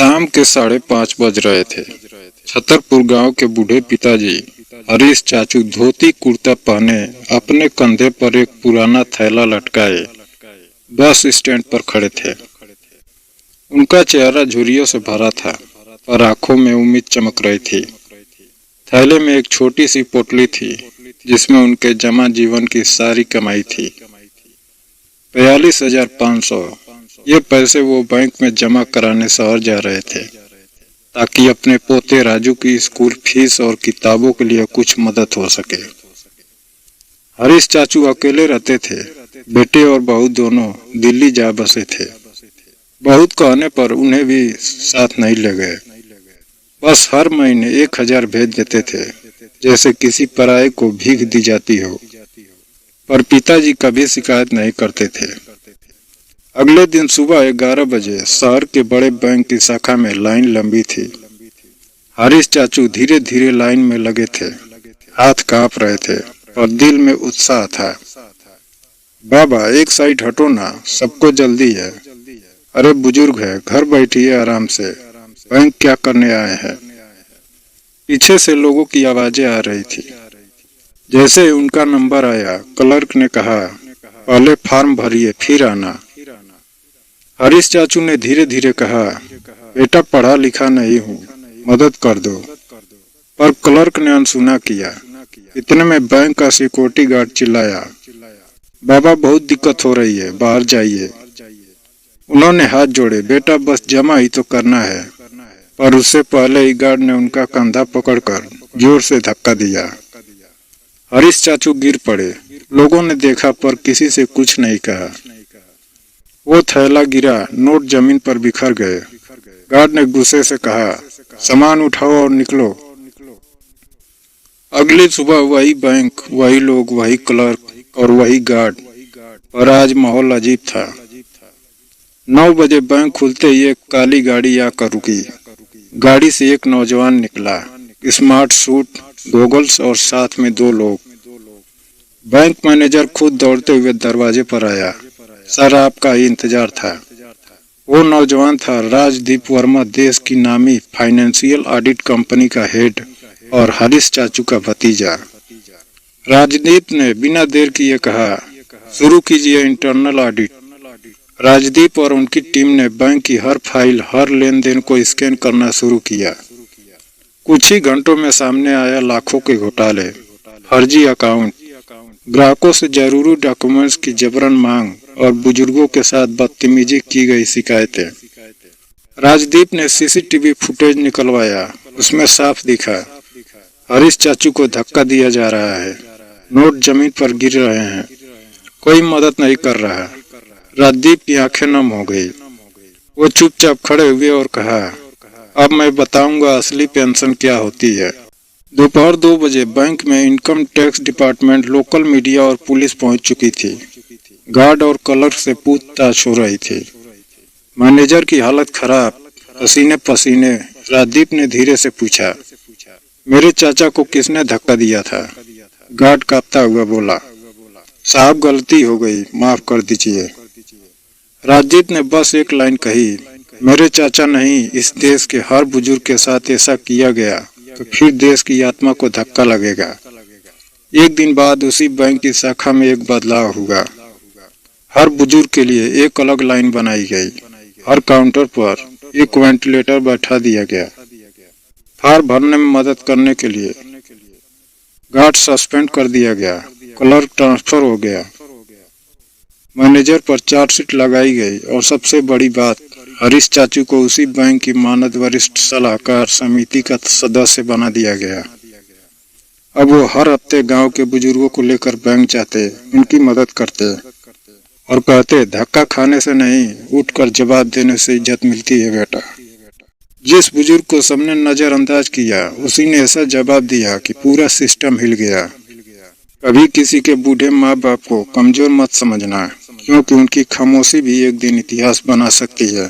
शाम के 5:30 बज रहे थे। छतरपुर गांव के बूढ़े पिताजी हरीश चाचू धोती कुर्ता पहने अपने कंधे पर एक पुराना थैला लटकाए बस स्टैंड पर खड़े थे। उनका चेहरा झुर्रियों से भरा था, पर आंखों में उम्मीद चमक रही थी। थैले में एक छोटी सी पोटली थी, जिसमें उनके जमा जीवन की सारी कमाई थी। 42,500। ये पैसे वो बैंक में जमा कराने शहर जा रहे थे, ताकि अपने पोते राजू की स्कूल फीस और किताबों के लिए कुछ मदद हो सके। हरीश चाचू अकेले रहते थे। बेटे और बहू दोनों दिल्ली जा बसे थे। बहुत कहने पर उन्हें भी साथ नहीं ले गए। बस हर महीने 1,000 भेज देते थे, जैसे किसी पराये को भीख दी जाती हो। पर पिताजी कभी शिकायत नहीं करते थे। अगले दिन सुबह 11 बजे शहर के बड़े बैंक की शाखा में लाइन लंबी थी। हरीश चाचू धीरे धीरे लाइन में लगे थे। हाथ कांप रहे थे, पर दिल में उत्साह था। बाबा, एक साइड हटो ना, सबको जल्दी है। अरे बुजुर्ग है, घर बैठिए आराम से, बैंक क्या करने आए हैं। पीछे से लोगों की आवाजें आ रही थी। जैसे ही उनका नंबर आया, क्लर्क ने कहा, पहले फॉर्म भरिए, फिर आना। हरीश चाचू ने धीरे धीरे कहा, बेटा पढ़ा लिखा नहीं हूँ, मदद कर दो। पर क्लर्क ने अनसुना किया। इतने में बैंक का सिक्योरिटी गार्ड चिल्लाया, बाबा बहुत दिक्कत हो रही है, बाहर जाइए। उन्होंने हाथ जोड़े, बेटा बस जमा ही तो करना है। पर उससे पहले ही गार्ड ने उनका कंधा पकड़कर जोर से धक्का दिया। हरीश चाचू गिर पड़े। लोगों ने देखा, पर किसी से कुछ नहीं कहा। वो थैला गिरा, नोट जमीन पर बिखर गए। गार्ड ने गुस्से से कहा, सामान उठाओ और निकलो। अगली सुबह वही बैंक, वही लोग, वही क्लर्क और वही गार्ड। पर आज माहौल अजीब था। 9 बजे बैंक खुलते ही एक काली गाड़ी आकर रुकी। गाड़ी से एक नौजवान निकला, स्मार्ट सूट, गॉगल्स और साथ में 2 लोग। बैंक मैनेजर खुद दौड़ते हुए दरवाजे पर आया। सर, आपका ही इंतजार था। वो नौजवान था राजदीप वर्मा, देश की नामी फाइनेंशियल ऑडिट कंपनी का हेड और हरीश चाचू का भतीजा। राजदीप ने बिना देर किए कहा, शुरू कीजिए इंटरनल ऑडिट। राजदीप और उनकी टीम ने बैंक की हर फाइल, हर लेन देन को स्कैन करना शुरू किया। कुछ ही घंटों में सामने आया लाखों के घोटाले, फर्जी अकाउंट, ग्राहकों से जरूरी डॉक्यूमेंट्स की जबरन मांग और बुजुर्गों के साथ बदतमीजी की गई शिकायतें। राजदीप ने सीसीटीवी फुटेज निकलवाया। उसमें साफ दिखा, हरीश चाचू को धक्का दिया जा रहा है, नोट जमीन पर गिर रहे हैं, कोई मदद नहीं कर रहा। राजदीप की आंखें नम हो गई। वो चुपचाप खड़े हुए और कहा, अब मैं बताऊंगा असली पेंशन क्या होती है। दोपहर 2 बजे बैंक में income tax department, local media और पुलिस पहुंच चुकी थी। गार्ड और क्लर्क से पूछताछ हो रही थी। मैनेजर की हालत खराब, पसीने पसीने। राजदीप ने धीरे से पूछा, मेरे चाचा को किसने धक्का दिया था? गार्ड कांपता हुआ बोला, साहब गलती हो गई, माफ कर दीजिए। राजदीप ने बस एक लाइन कही, मेरे चाचा नहीं, इस देश के हर बुजुर्ग के साथ ऐसा किया गया तो फिर देश की आत्मा को धक्का लगेगा। एक दिन बाद उसी बैंक की शाखा में एक बदलाव हुआ। हर बुजुर्ग के लिए एक अलग लाइन बनाई गई। हर काउंटर पर एक वेंटिलेटर बैठा दिया गया। फॉर्म भरने में मदद करने के लिए गार्ड सस्पेंड कर दिया गया। क्लर्क ट्रांसफर हो गया। मैनेजर पर चार्जशीट लगाई गई और सबसे बड़ी बात, हरीश चाचू को उसी बैंक की मानद वरिष्ठ सलाहकार समिति का सदस्य बना दिया गया। अब वो हर हफ्ते गांव के बुजुर्गों को लेकर बैंक जाते, उनकी मदद करते और कहते, धक्का खाने से नहीं, उठकर जवाब देने से इज्जत मिलती है बेटा। जिस बुजुर्ग को सबने नजरअंदाज किया, उसी ने ऐसा जवाब दिया कि पूरा सिस्टम हिल गया। कभी किसी के बूढ़े माँ बाप को कमजोर मत समझना, क्योंकि उनकी खामोशी भी एक दिन इतिहास बना सकती है।